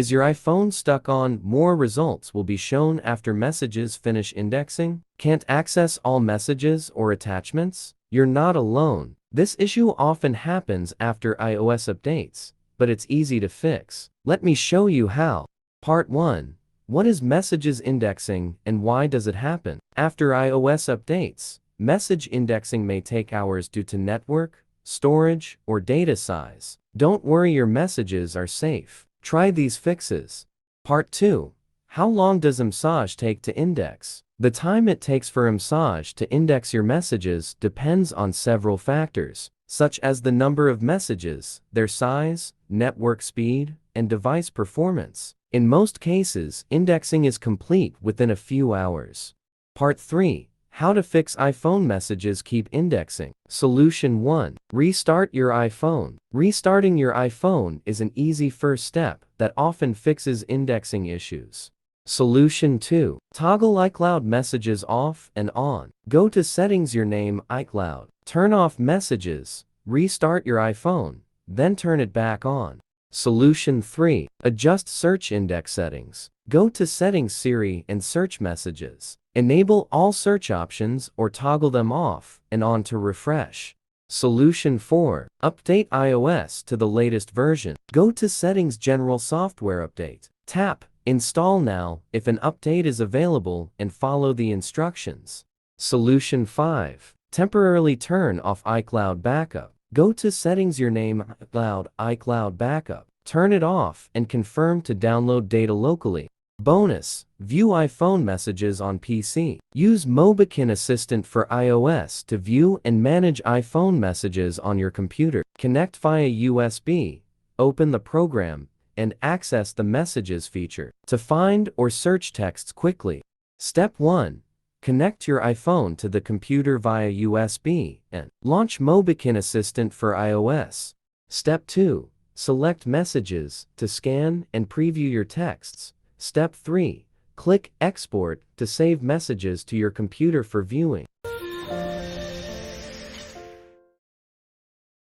Is your iPhone stuck on "More results will be shown after messages finish indexing"? Can't access all messages or attachments? You're not alone. This issue often happens after iOS updates, but it's easy to fix. Let me show you how. Part 1. What is messages indexing and why does it happen? After iOS updates, message indexing may take hours due to network, storage, or data size. Don't worry, your messages are safe. Try these fixes. Part 2. How long does iMessage take to index? The time it takes for iMessage to index your messages depends on several factors, such as the number of messages, their size, network speed, and device performance. In most cases, indexing is complete within a few hours. Part 3. How to fix iPhone messages keep indexing. Solution 1. Restart your iPhone. Restarting your iPhone is an easy first step that often fixes indexing issues. Solution 2. Toggle iCloud messages off and on. Go to Settings, your name iCloud. Turn off messages. Restart your iPhone, then turn it back on. Solution 3. Adjust search index settings. Go to Settings, Siri, and Search Messages. Enable all search options or toggle them off and on to refresh. Solution 4. Update iOS to the latest version. Go to Settings, General Software Update. Tap Install Now if an update is available and follow the instructions. Solution 5. Temporarily turn off iCloud Backup. Go to Settings, your name iCloud Backup. Turn it off and confirm to download data locally. Bonus: view iPhone messages on PC. Use Mobikin Assistant for iOS to view and manage iPhone messages on your computer. Connect via USB, open the program, and access the Messages feature to find or search texts quickly. Step 1. Connect your iPhone to the computer via USB and launch Mobikin Assistant for iOS. Step 2. Select Messages to scan and preview your texts. Step 3. Click Export to save messages to your computer for viewing.